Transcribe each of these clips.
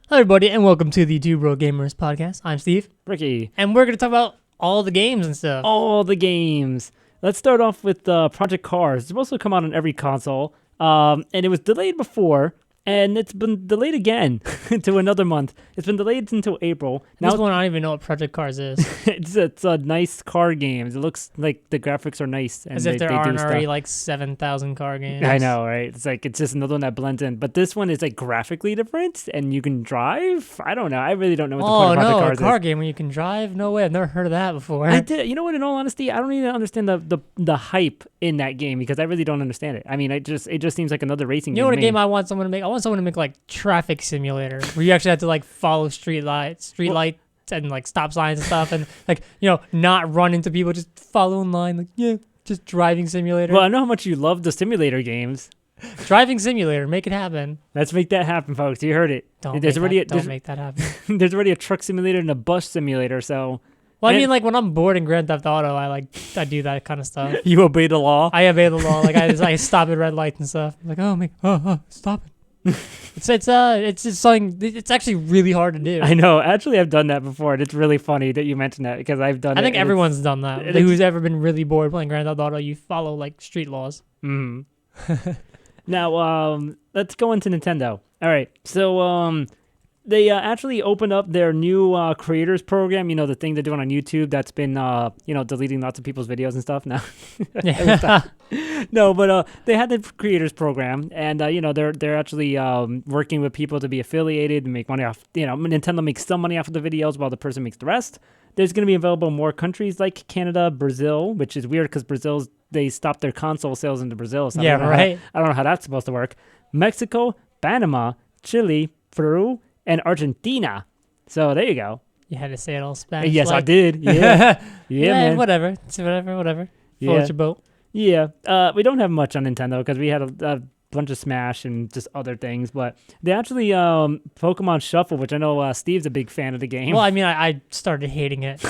Hello, everybody, and welcome to the Two Bro Gamers podcast. I'm Steve. Ricky. And we're going to talk about all the games and stuff. All the games. Let's start off with Project Cars. It's supposed to come out on every console, and it was delayed before, and it's been delayed again to another month. It's been delayed until April. Now, this one, I don't even know what Project Cars is. it's a nice car game. It looks like the graphics are nice. And As if there aren't already like 7,000 car games. I know, right? It's just another one that blends in. But this one is like graphically different, and you can drive. I don't know. I really don't know what the point of Project Cars is. A car game where you can drive? No way. I've never heard of that before. I did. You know what? In all honesty, I don't even understand the hype in that game because I really don't understand it. I mean, it just seems like another racing game. You know what game I want someone to make? I want someone to make like Traffic Simulator, where you actually have to like follow street lights and like stop signs and stuff, and like, you know, not run into people, just follow in line. Like, yeah, just driving simulator. Well, I know how much you love the simulator games. Driving simulator, make it happen. Let's make that happen, folks. You heard it. Don't make that happen. There's already a truck simulator and a bus simulator, so. Well, I mean, like when I'm bored in Grand Theft Auto, I do that kind of stuff. You obey the law. I obey the law. Like I stop at red lights and stuff. I'm like, stop it. It's just something. It's actually really hard to do. I know. Actually, I've done that before, and it's really funny that you mentioned that because I've done it. I think everyone's done that. Who's ever been really bored playing Grand Theft Auto, you follow like street laws. Mm-hmm. Now, let's go into Nintendo. All right. So, they actually opened up their new creators program. You know, the thing they're doing on YouTube that's been, deleting lots of people's videos and stuff now. No, but they had the creators program, and they're actually working with people to be affiliated and make money off. Nintendo makes some money off of the videos while the person makes the rest. There's going to be available in more countries like Canada, Brazil, which is weird because they stopped their console sales into Brazil. So right. I don't know how that's supposed to work. Mexico, Panama, Chile, Peru, and Argentina. So there you go. You had to say it all Spanish. Yes, I did. Yeah. Yeah, man. Whatever. Float your boat. Yeah. We don't have much on Nintendo because we had a bunch of Smash and just other things. But they actually, Pokemon Shuffle, which I know Steve's a big fan of the game. Well, I mean, I started hating it.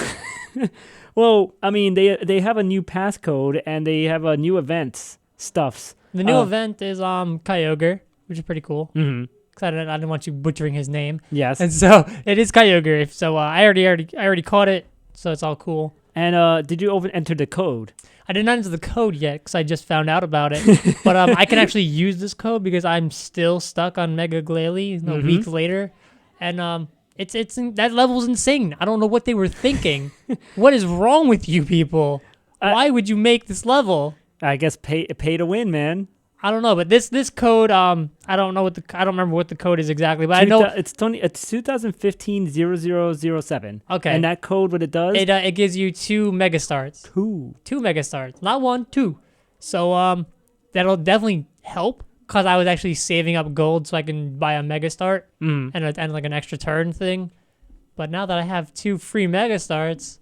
Well, I mean, they have a new passcode and they have a new events stuffs. The new event is Kyogre, which is pretty cool. Mm-hmm. I didn't want you butchering his name. Yes. And so it is Kyogre. So I already caught it. So it's all cool. And did you enter the code? I did not enter the code yet because I just found out about it. But I can actually use this code because I'm still stuck on Mega Glalie a week later, and that level's insane. I don't know what they were thinking. What is wrong with you people? Why would you make this level? I guess pay to win, man. I don't know, but this code, I don't remember what the code is exactly, but I know it's 2015-0007. Okay, and that code, what it does, it gives you 2 Mega Stars. Two Mega Stars, not 1, 2. So that'll definitely help because I was actually saving up gold so I can buy a Mega Start and like an extra turn thing. But now that I have 2 free Mega Starts,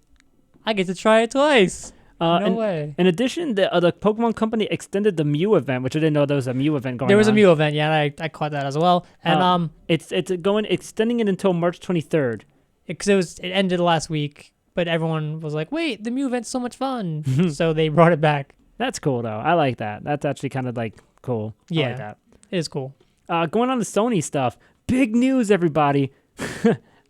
I get to try it twice. No way. In addition, the Pokemon Company extended the Mew event, which I didn't know there was a Mew event going on. There was a Mew event, yeah, I caught that as well. And it's extending it until March 23rd. Because it ended last week, but everyone was like, "Wait, the Mew event's so much fun!" So they brought it back. That's cool though. I like that. That's actually kind of like cool. Yeah, I like that. It is cool. Going on to Sony stuff. Big news, everybody.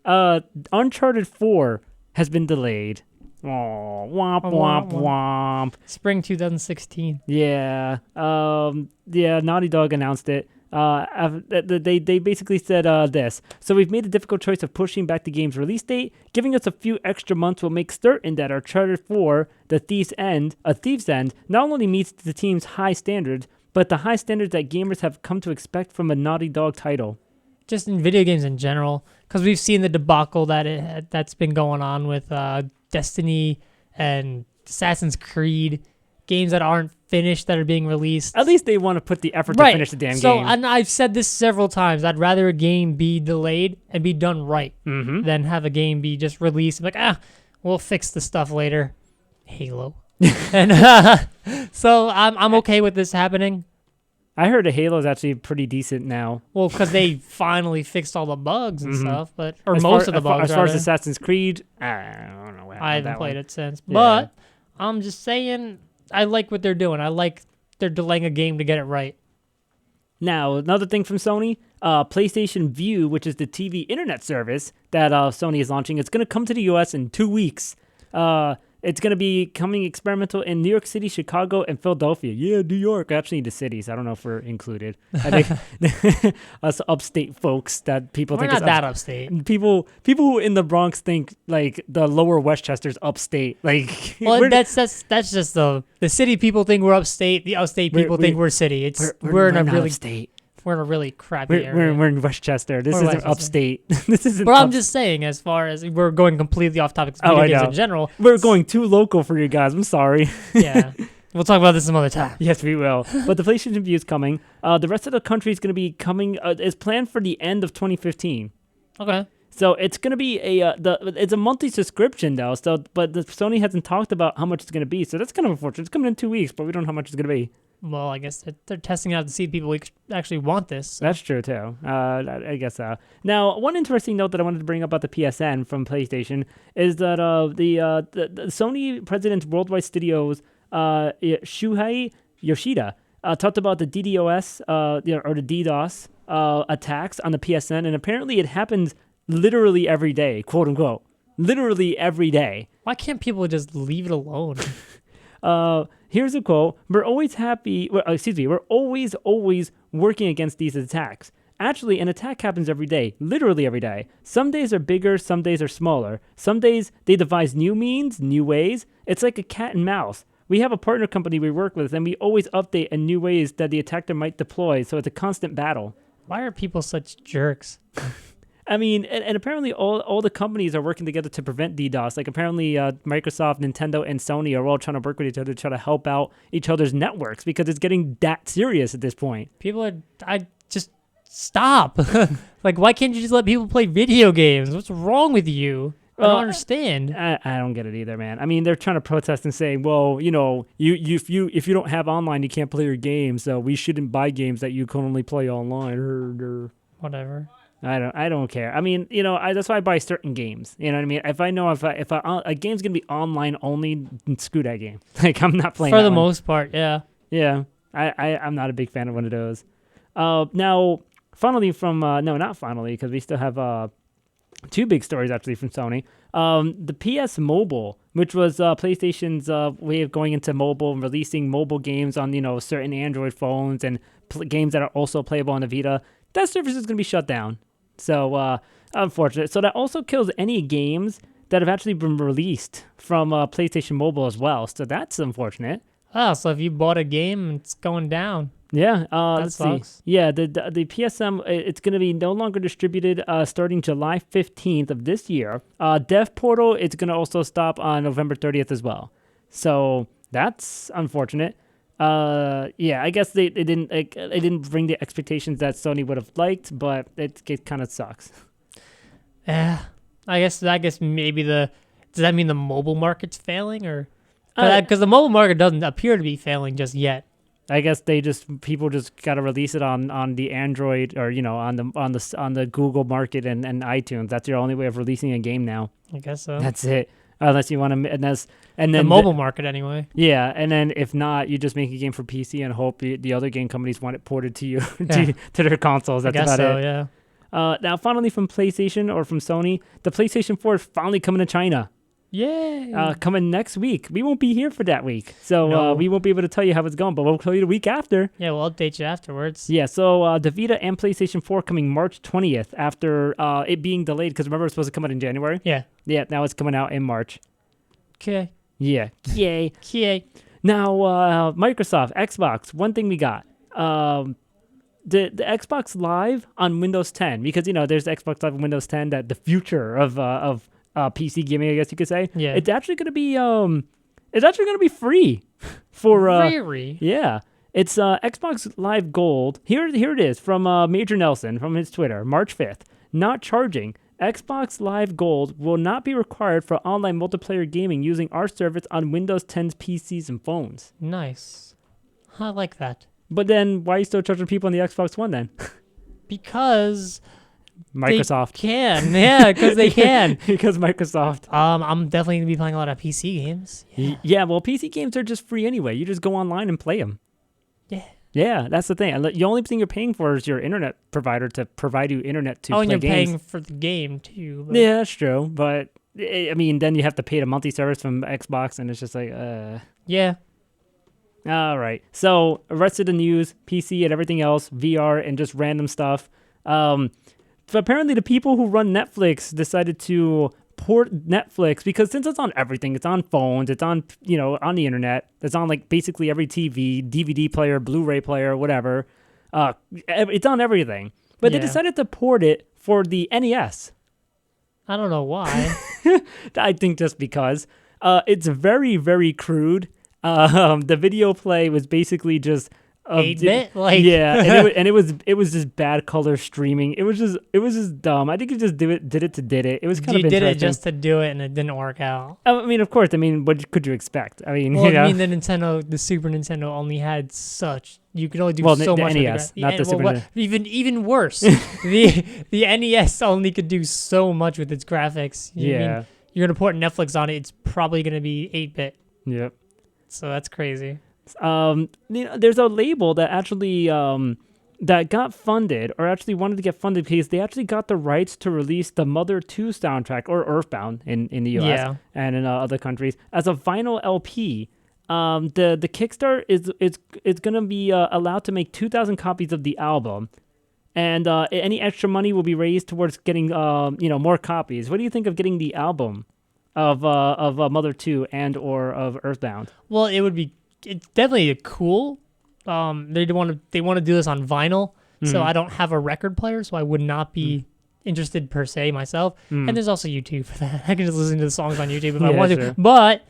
Uncharted 4 has been delayed. Oh, womp, womp, womp. Spring 2016. Yeah. Naughty Dog announced it. They basically said this. So we've made the difficult choice of pushing back the game's release date. Giving us a few extra months will make certain that Uncharted 4, A Thief's End, not only meets the team's high standards, but the high standards that gamers have come to expect from a Naughty Dog title. Just in video games in general, because we've seen the debacle that's been going on with Destiny and Assassin's Creed, games that aren't finished that are being released. At least they want to put the effort to finish the damn game. So, and I've said this several times, I'd rather a game be delayed and be done right than have a game be just released and like, we'll fix the stuff later. Halo. And so I'm okay with this happening. I heard Halo is actually pretty decent now. Well, because they finally fixed all the bugs and stuff, most of the bugs. As far as Assassin's Creed, I don't know. I haven't played it since, but I'm just saying I like what they're doing. I like they're delaying a game to get it right. Now, another thing from Sony, PlayStation View, which is the TV internet service that Sony is launching. It's going to come to the U.S. in 2 weeks. It's going to be coming experimental in New York City, Chicago, and Philadelphia. Yeah, New York. Actually, the cities. I don't know if we're included. I think us upstate folks that people We're think not is that upstate. People who in the Bronx think like the lower Westchester's upstate. Like, Well, that's just the city people think we're upstate. The upstate people think we're city. We're in a not really upstate. we're in a really crappy area. We're in Westchester. This We're isn't Westchester. upstate. This isn't. But I'm just saying, as far as we're going completely off topic, Oh, video I games know. in general. We're going too local for you guys. I'm sorry. Yeah, we'll talk about this some other time. Yes, we will. But the PlayStation View is coming. The rest of the country is going to be coming. Is planned for the end of 2015. Okay. So it's going to be it's a monthly subscription though. So but the Sony hasn't talked about how much it's going to be. So that's kind of unfortunate. It's coming in 2 weeks, but we don't know how much it's going to be. Well, I guess they're testing it out to see if people actually want this. So. That's true too. I guess so. Now, one interesting note that I wanted to bring up about the PSN from PlayStation is that the Sony president's Worldwide Studios, Shuhei Yoshida, talked about the DDoS or the DDoS attacks on the PSN, and apparently it happens literally every day, quote unquote, literally every day. Why can't people just leave it alone? Here's a quote. We're always we're always working against these attacks. Actually, an attack happens every day, literally every day. Some days are bigger, some days are smaller. Some days they devise new means, new ways. It's like a cat and mouse. We have a partner company we work with, and we always update in new ways that the attacker might deploy, so it's a constant battle. Why are people such jerks? I mean, and apparently all the companies are working together to prevent DDoS. Like apparently Microsoft, Nintendo, and Sony are all trying to work with each other to try to help out each other's networks because it's getting that serious at this point. I just stop. Like, why can't you just let people play video games? What's wrong with you? I don't understand. I don't get it either, man. I mean, they're trying to protest and saying, well, you know, if you don't have online, you can't play your games. So we shouldn't buy games that you can only play online. Whatever. I don't care. I mean, you know, that's why I buy certain games. You know what I mean? If I know if a game's gonna be online only, screw that game. Like I'm not playing. For the one. most part, yeah. Yeah, I'm not a big fan of one of those. Now, finally from not finally because we still have two big stories actually from Sony. The PS Mobile, which was PlayStation's way of going into mobile and releasing mobile games on certain Android phones and games that are also playable on the Vita. That service is going to be shut down. So, unfortunate. So that also kills any games that have actually been released from PlayStation Mobile as well. So that's unfortunate. Oh, so if you bought a game, it's going down. Yeah, that let's sucks. see. Yeah, the PSM, it's going to be no longer distributed starting July 15th of this year. Dev Portal, it's going to also stop on November 30th as well. So that's unfortunate. Yeah, I guess they didn't bring the expectations that Sony would have liked, but it kind of sucks. Yeah, I guess maybe does that mean the mobile market's failing or because the mobile market doesn't appear to be failing just yet. I guess people just got to release it on the Android or on the Google market and iTunes. That's your only way of releasing a game now. I guess so. That's it. Unless you want to, and then the mobile market anyway. Yeah, and then if not, you just make a game for PC and hope the other game companies want it ported to you to their consoles. That's about it. Yeah. Now, finally, from PlayStation or from Sony, the PlayStation 4 is finally coming to China. Yay! Coming next week. We won't be here for that week, so we won't be able to tell you how it's going, but we'll tell you the week after. Yeah, we'll update you afterwards. Yeah, so the Vita and PlayStation 4 coming March 20th after it being delayed, because remember it was supposed to come out in January? Yeah. Yeah, now it's coming out in March. Okay. Yeah. Yay. Yay. Now, Microsoft, Xbox, one thing we got. The Xbox Live on Windows 10, because, there's Xbox Live on Windows 10, that the future of PC gaming, I guess you could say. Yeah. It's actually going to be free for Really? Yeah. It's Xbox Live Gold. Here it is from Major Nelson from his Twitter, March 5th. Not charging. Xbox Live Gold will not be required for online multiplayer gaming using our service on Windows 10's PCs and phones. Nice. I like that. But then why are you still charging people on the Xbox One then? Because Microsoft they can. Yeah, because they can. Because Microsoft. I'm definitely going to be playing a lot of PC games. Yeah, well, PC games are just free anyway. You just go online and play them. Yeah. Yeah, that's the thing. The only thing you're paying for is your internet provider to provide you internet to play and you're games. paying for the game too. But. Yeah, that's true. But I mean, then you have to pay the monthly service from Xbox, and it's just like, Yeah. All right. So, rest of the news, PC and everything else, VR and just random stuff. So apparently, the people who run Netflix decided to port Netflix because since it's on everything, it's on phones, it's on on the internet, it's on like basically every TV, DVD player, Blu-ray player, whatever. It's on everything. But they decided to port it for the NES. I don't know why. I think just because it's very, very crude. The video play was basically just 8-bit, and it was just bad color streaming. It was just dumb. I think it just did it to did it. It was kind of interesting. You did it just to do it, and it didn't work out. I mean, of course. I mean, what could you expect? I mean, the Super Nintendo only had such. You could only do so much. The NES, not the Super Nintendo. Even worse, the NES only could do so much with its graphics. You're gonna port Netflix on it. It's probably gonna be 8-bit. Yep. So that's crazy. There's a label that actually that got funded, or actually wanted to get funded because they actually got the rights to release the Mother 2 soundtrack, or Earthbound in the US and in other countries, as a vinyl LP. The Kickstarter is gonna be allowed to make 2,000 copies of the album, and any extra money will be raised towards getting more copies. What do you think of getting the album of Mother 2 and or of Earthbound? Well, it's definitely cool. They want to do this on vinyl, so I don't have a record player, so I would not be interested per se myself. And there's also YouTube for that. I can just listen to the songs on YouTube if I want to. Sure. But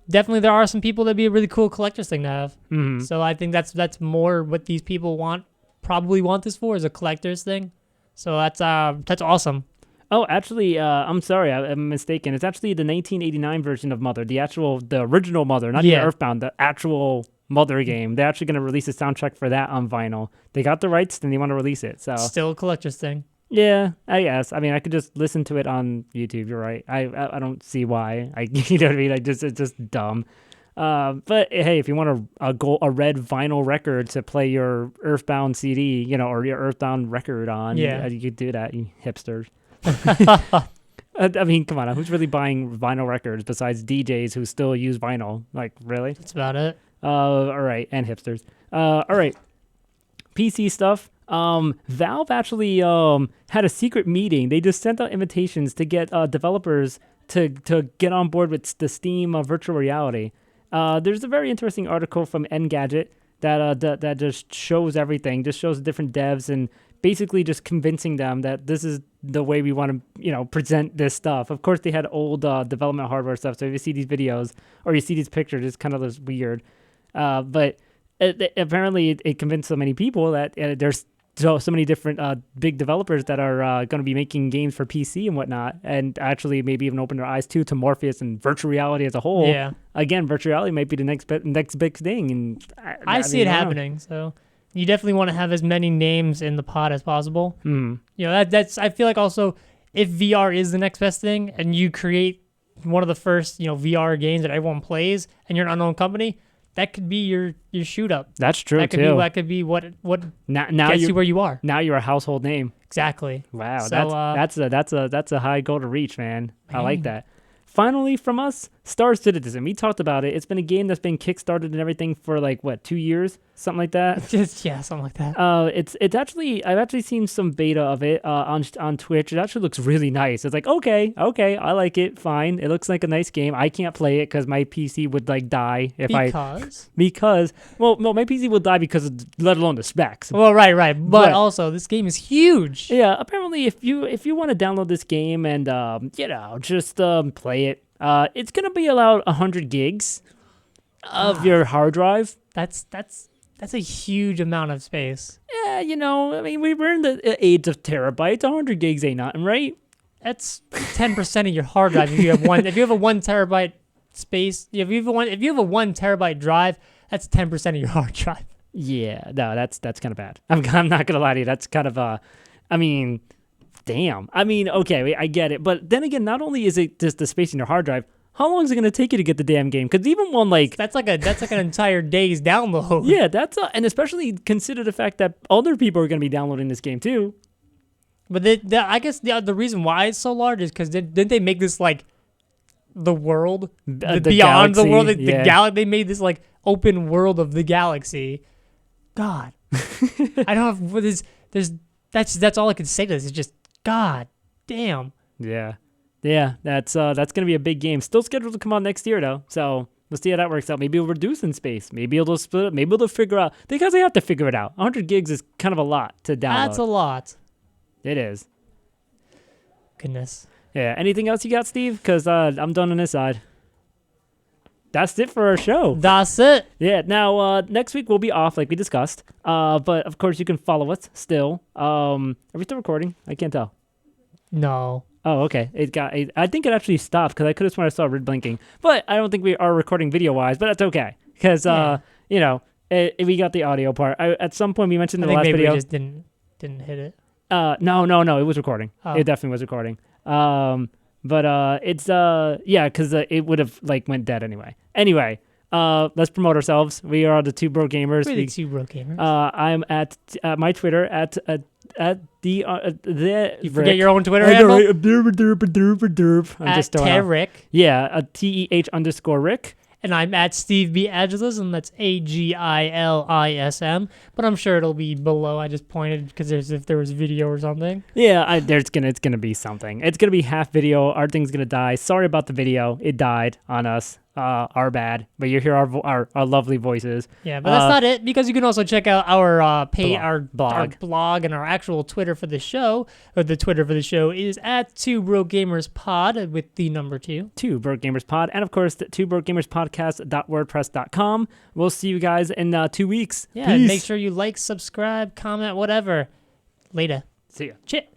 definitely there are some people that'd be a really cool collector's thing to have. So I think that's more what these people probably want this for, is a collector's thing. So that's awesome. Oh, actually, I'm sorry, I'm mistaken. It's actually the 1989 version of Mother, the original Mother, not even Earthbound, the actual Mother game. They're actually going to release a soundtrack for that on vinyl. They got the rights, and they want to release it. So still a collector's thing. Yeah, I guess. I mean, I could just listen to it on YouTube. You're right. I don't see why. You know what I mean? It's just dumb. But hey, if you want a red vinyl record to play your Earthbound CD, or your Earthbound record on, you could do that, you hipsters. I mean, come on, who's really buying vinyl records besides DJs who still use vinyl? Like, really? That's about it. All right, and hipsters. All right, PC stuff. Valve actually had a secret meeting. They just sent out invitations to get developers to get on board with the Steam virtual reality. There's a very interesting article from Engadget that just shows everything, just shows different devs and basically just convincing them that this is the way we want to, present this stuff. Of course, they had old development hardware stuff, so if you see these videos or you see these pictures, it's kind of looks weird. But apparently, it convinced so many people that there's so many different big developers that are going to be making games for PC and whatnot, and actually maybe even open their eyes too to Morpheus and virtual reality as a whole. Yeah. Again, virtual reality might be the next big thing, and I see it happening. So you definitely want to have as many names in the pot as possible. That's. I feel like also if VR is the next best thing, and you create one of the first VR games that everyone plays, and you're an unknown company, that could be your shoot up. That's true that could be what now gets you where you are. Now you're a household name. Exactly. Wow, so, that's a high goal to reach, man. I like that. Finally, from us, Star Citizen. We talked about it. It's been a game that's been kickstarted and everything for 2 years, something like that. Something like that. It's actually I've actually seen some beta of it on Twitch. It actually looks really nice. It's like okay, I like it. Fine, it looks like a nice game. I can't play it because my PC would die if because my PC will die because of, let alone the specs. Well, right, but also this game is huge. Yeah, apparently if you want to download this game and just play it. It's gonna be allowed 100 gigs of your hard drive. That's a huge amount of space. Yeah, I mean, we're in the age of terabytes. 100 gigs ain't nothing, right? That's 10% of your hard drive. If you have one, if you have a 1 terabyte space, if you have a 1 terabyte drive, that's 10% of your hard drive. Yeah, no, that's kind of bad. I'm not gonna lie to you. That's kind of I mean. Damn. I mean, okay, I get it. But then again, not only is it just the space in your hard drive, how long is it going to take you to get the damn game? Because even one like that's like an entire day's download. yeah, and especially consider the fact that other people are going to be downloading this game too. But I guess the reason why it's so large is because didn't they make this like the world The beyond galaxy, the world? They made this like open world of the galaxy. God, I don't have what is there's that's all I can say to this. It's just God damn. Yeah, that's gonna be a big game. Still scheduled to come out next year though. So we'll see how that works out. Maybe it'll reduce in space. Maybe it'll split up. Maybe they'll figure out because they have to figure it out. 100 gigs is kind of a lot to download. That's a lot. It is. Goodness. Yeah. Anything else you got, Steve? Because I'm done on this side. That's it for our show. That's it. Yeah. Now, next week we'll be off, like we discussed. But of course you can follow us still. Are we still recording? I can't tell. No. Oh, okay. I think it actually stopped because I could have sworn I saw red blinking. But I don't think we are recording video-wise. But that's okay because we got the audio part. At some point we mentioned in the last video. We just didn't hit it. No. It was recording. Oh. It definitely was recording. But it's because it would have like went dead anyway. Anyway, let's promote ourselves. We are the Two Bro Gamers. We're the Two Bro Gamers. I'm at my Twitter at the you forget your own Twitter handle? I'm just Terrick. Yeah, TEH_Rick. And I'm at Steve B. Agilism. That's AGILISM. But I'm sure it'll be below. I just pointed because if there was video or something. Yeah, it's gonna be something. It's gonna be half video. Our thing's gonna die. Sorry about the video. It died on us. Our bad. But you hear our lovely voices. Yeah, but that's not it because you can also check out our blog. Our blog and our actual Twitter for the show. The Twitter for the show is at 2BroGamersPod with the number 2. 2BroGamersPod. And of course, the 2BroGamersPodcast.wordpress.com. We'll see you guys in 2 weeks. Yeah, Peace. make sure you like, subscribe, comment, whatever. Later. See ya. Chit.